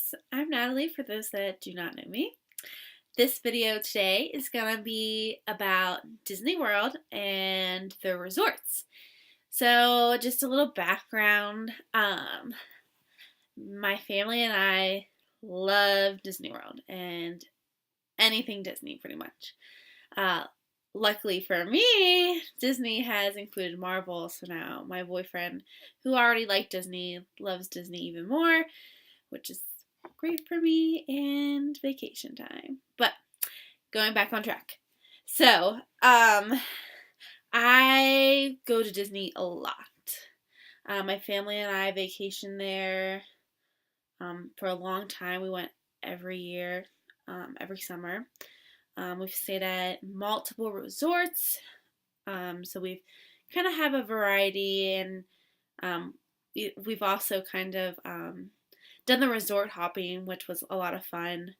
friends, I'm Natalie for those that do not know me. This video today is going to be about Disney World and the resorts. So just a little background, my family and I love Disney World and anything Disney pretty much. Uh, Luckily for me, Disney has included Marvel, so now my boyfriend, who already liked Disney, loves Disney even more, which is great for me and vacation time. But going back on track. So, I go to Disney a lot. My family and I vacation there for a long time. We went every year, every summer. We've stayed at multiple resorts, so we've kind of have a variety, and we've also kind of done the resort hopping, which was a lot of fun.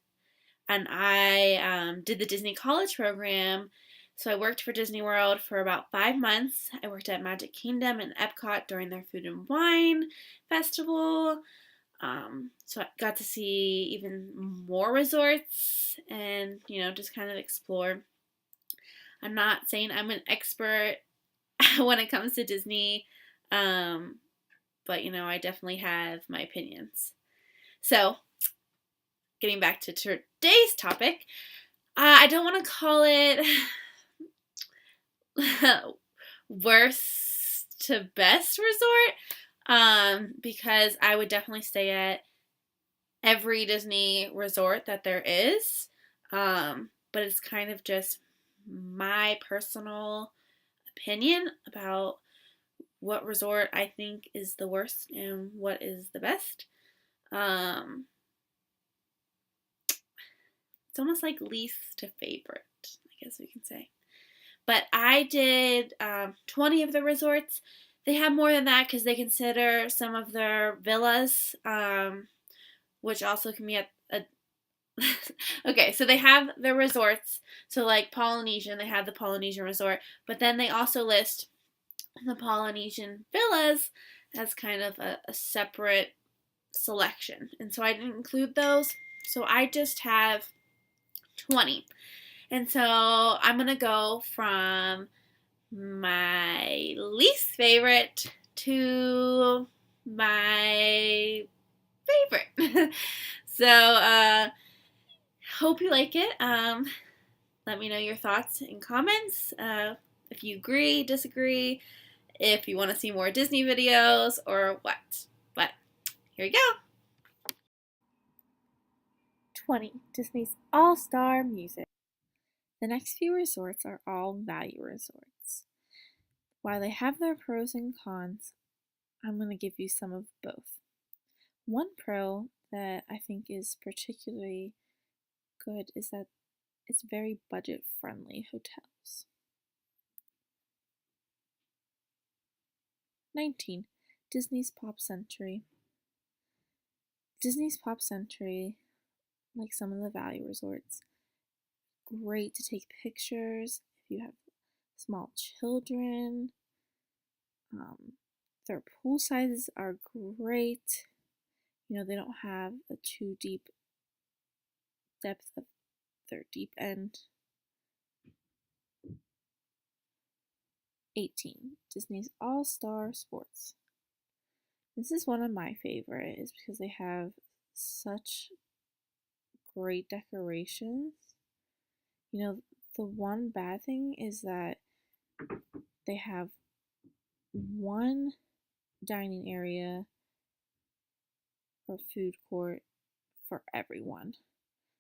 And I did the Disney College program. So I worked for Disney World for about 5 months. I worked at Magic Kingdom and Epcot during their Food and Wine Festival. So I got to see even more resorts and, just kind of explore. I'm not saying I'm an expert when it comes to Disney, but, I definitely have my opinions. So, getting back to today's topic, I don't want to call it worst to best resort, because I would definitely stay at every Disney resort that there is, but it's kind of just my personal opinion about what resort I think is the worst and what is the best. It's almost like least to favorite, I guess we can say. But I did 20 of the resorts. They have more than that because they consider some of their villas, which also can be at a okay, so they have the resorts. So like Polynesian, they have the Polynesian resort, but then they also list the Polynesian villas as kind of a separate selection. And so I didn't include those. So I just have 20. And so I'm going to go from my least favorite to my favorite. So, hope you like it. Let me know your thoughts and comments. If you agree, disagree, if you want to see more Disney videos or what. But here we go. 20. Disney's All-Star Music. The next few resorts are all value resorts. While they have their pros and cons, I'm going to give you some of both. One pro that I think is particularly good is that it's very budget-friendly hotels. 19. Disney's Pop Century. Disney's Pop Century, like some of the value resorts, great to take pictures if you have small children. Their pool sizes are great. They don't have a too deep depth of their deep end. 18. Disney's All-Star Sports. This is one of my favorites because they have such great decorations. The one bad thing is that they have one dining area or food court for everyone.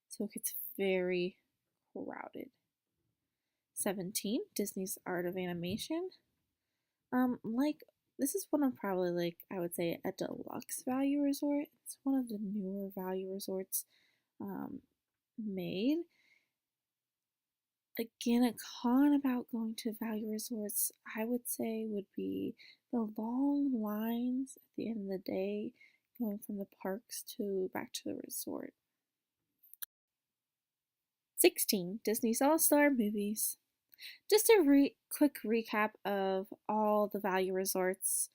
So it gets very crowded. 17. Disney's Art of Animation. This is one of probably I would say a deluxe value resort. It's one of the newer value resorts made. Again, a con about going to value resorts, I would say, would be the long lines at the end of the day going from the parks to back to the resort. 16. Disney's All-Star Movies. Just a quick recap of all the value resorts.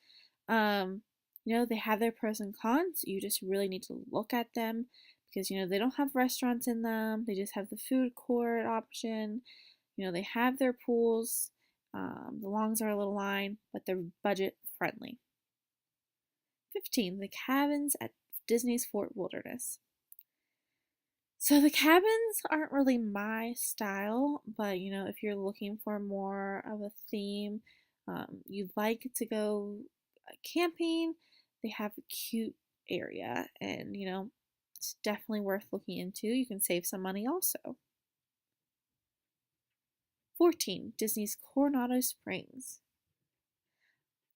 They have their pros and cons. You just really need to look at them because, they don't have restaurants in them. They just have the food court option. They have their pools. The longs are a little line, but they're budget friendly. 15, the cabins at Disney's Fort Wilderness. So the cabins aren't really my style, but if you're looking for more of a theme, you'd like to go camping, they have a cute area and it's definitely worth looking into. You can save some money also. 14, Disney's Coronado Springs.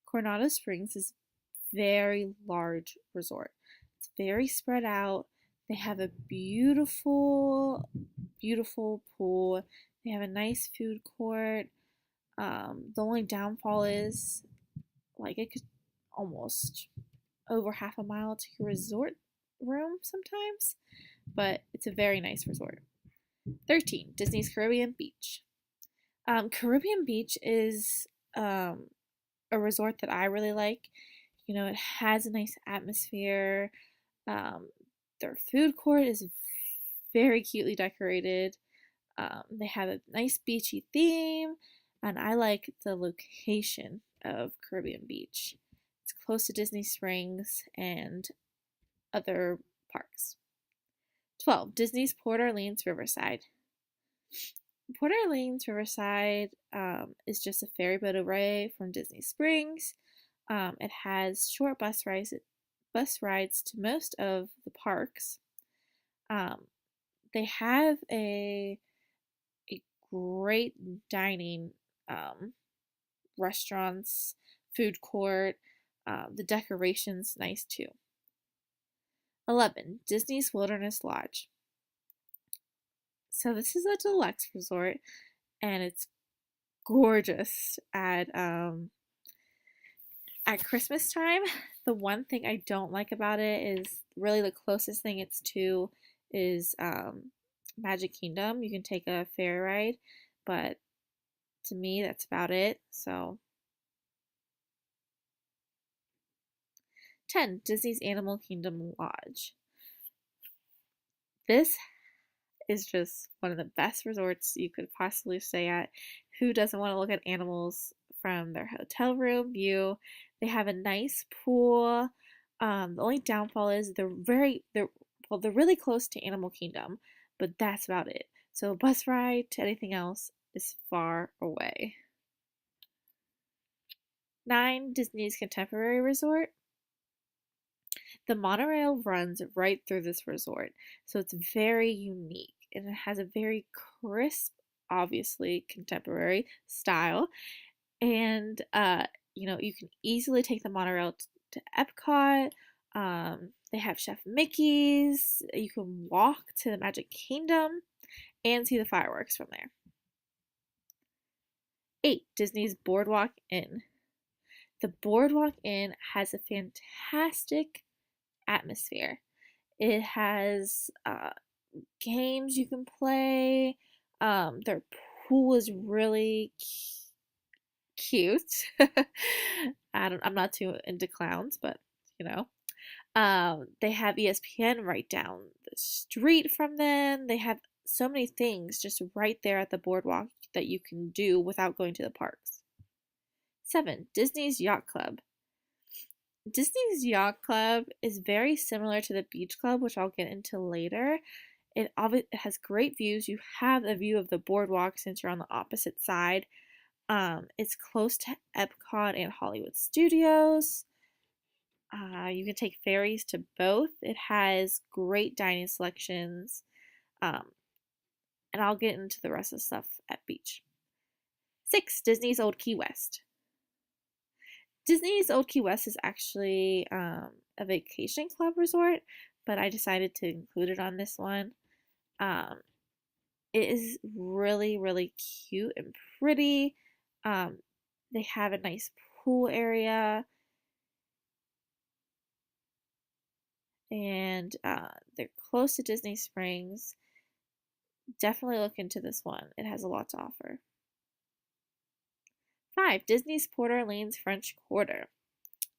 Coronado Springs is a very large resort. It's very spread out. They have a beautiful, beautiful pool. They have a nice food court. The only downfall is it could almost over half a mile to your resort room sometimes, but it's a very nice resort. 13, Disney's Caribbean Beach. Caribbean Beach is a resort that I really like. It has a nice atmosphere. Their food court is very cutely decorated. They have a nice beachy theme, and I like the location of Caribbean Beach. It's close to Disney Springs and other parks. 12, Disney's Port Orleans Riverside. Port Orleans Riverside is just a ferry boat away from Disney Springs. It has short bus rides to most of the parks. They have a great dining, restaurants, food court. The decoration's nice too. 11, Disney's Wilderness Lodge. So this is a deluxe resort, and it's gorgeous at Christmas time. The one thing I don't like about it is really the closest thing it's to is Magic Kingdom. You can take a ferry ride, but to me that's about it. So 10, Disney's Animal Kingdom Lodge. This is just one of the best resorts you could possibly stay at. Who doesn't want to look at animals from their hotel room view? They have a nice pool. The only downfall is they're really close to Animal Kingdom, but that's about it. So a bus ride to anything else is far away. 9, Disney's Contemporary Resort. The monorail runs right through this resort, so it's very unique and it has a very crisp, obviously contemporary style. And you can easily take the monorail to Epcot. They have Chef Mickey's. You can walk to the Magic Kingdom and see the fireworks from there. 8, Disney's Boardwalk Inn. The Boardwalk Inn has a fantastic atmosphere. It has games you can play. Their pool is really cute. I'm not too into clowns, but they have ESPN right down the street from them. They have so many things just right there at the boardwalk that you can do without going to the parks. 7, Disney's Yacht Club. Disney's Yacht Club is very similar to the Beach Club, which I'll get into later. It has great views. You have a view of the boardwalk since you're on the opposite side. It's close to Epcot and Hollywood Studios. You can take ferries to both. It has great dining selections. And I'll get into the rest of the stuff at Beach. 6, Disney's Old Key West. Disney's Old Key West is actually a vacation club resort, but I decided to include it on this one. It is really, really cute and pretty. They have a nice pool area, and they're close to Disney Springs. Definitely look into this one. It has a lot to offer. 5, Disney's Port Orleans French Quarter.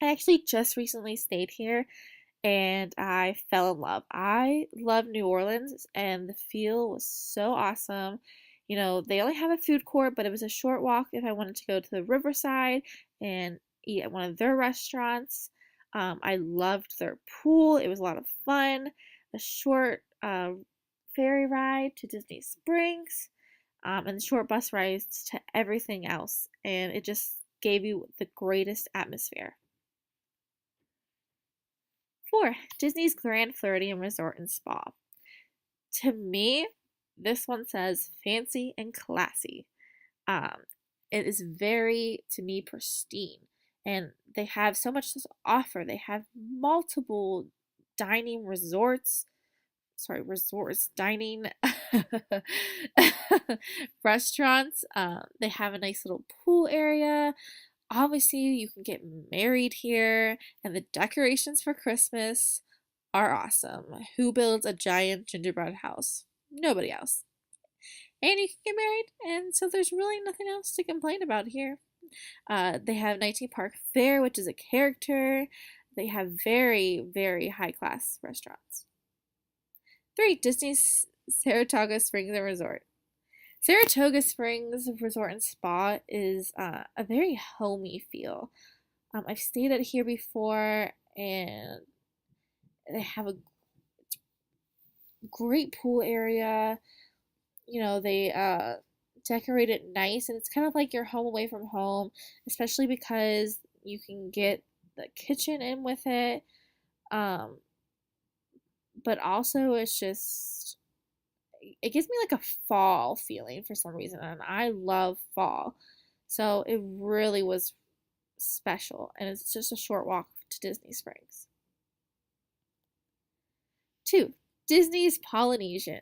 I actually just recently stayed here and I fell in love. I love New Orleans and the feel was so awesome. They only have a food court, but it was a short walk if I wanted to go to the Riverside and eat at one of their restaurants. I loved their pool. It was a lot of fun. A short ferry ride to Disney Springs, and short bus rides to everything else. And it just gave you the greatest atmosphere. 4. Disney's Grand Floridian Resort and Spa. To me, this one says fancy and classy. Um, it is very, to me, pristine. And they have so much to offer. They have multiple dining resorts. Sorry, resorts, dining restaurants. They have a nice little pool area. Obviously, you can get married here, and the decorations for Christmas are awesome. Who builds a giant gingerbread house? Nobody else. And you can get married, and so there's really nothing else to complain about here. They have 19 Park Fair, which is a character. They have very, very high class restaurants. 3. Disney's Saratoga Springs and Resort. Saratoga Springs Resort and Spa is a very homey feel. I've stayed at here before, and they have a great pool area. They decorate it nice, and it's kind of like your home away from home, especially because you can get the kitchen in with it. But also, it gives me like a fall feeling for some reason, and I love fall. So it really was special, and it's just a short walk to Disney Springs. 2. Disney's Polynesian.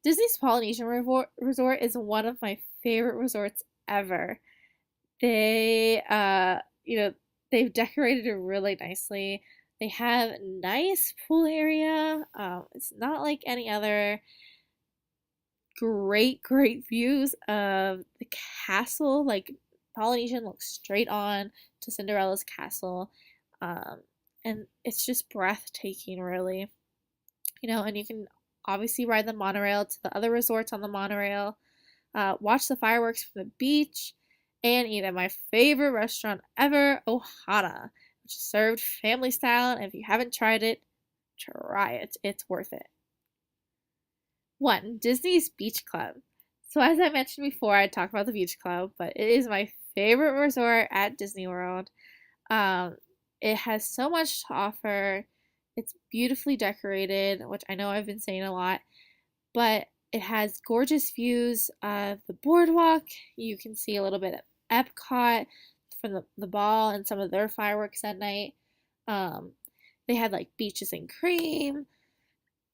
Disney's Polynesian Resort is one of my favorite resorts ever. They, they've decorated it really nicely. They have a nice pool area. It's not like any other. Great, great views of the castle. Like, Polynesian looks straight on to Cinderella's castle. And it's just breathtaking, really. And you can obviously ride the monorail to the other resorts on the monorail, watch the fireworks from the beach, and eat at my favorite restaurant ever, Ohana, which is served family style. And if you haven't tried it, try it. It's worth it. 1. Disney's Beach Club. So as I mentioned before, I talked about the Beach Club, but it is my favorite resort at Disney World. It has so much to offer. It's beautifully decorated, which I know I've been saying a lot, but it has gorgeous views of the boardwalk. You can see a little bit of Epcot from the ball and some of their fireworks at night. They had like beaches and cream.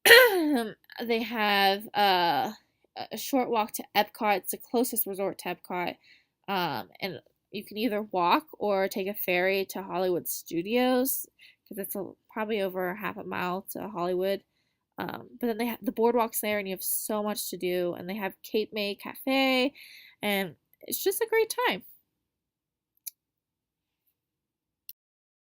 They have a short walk to Epcot. It's the closest resort to Epcot. And you can either walk or take a ferry to Hollywood Studios, because it's probably over half a mile to Hollywood. But then they have the boardwalk's there, and you have so much to do. And they have Cape May Cafe, and it's just a great time.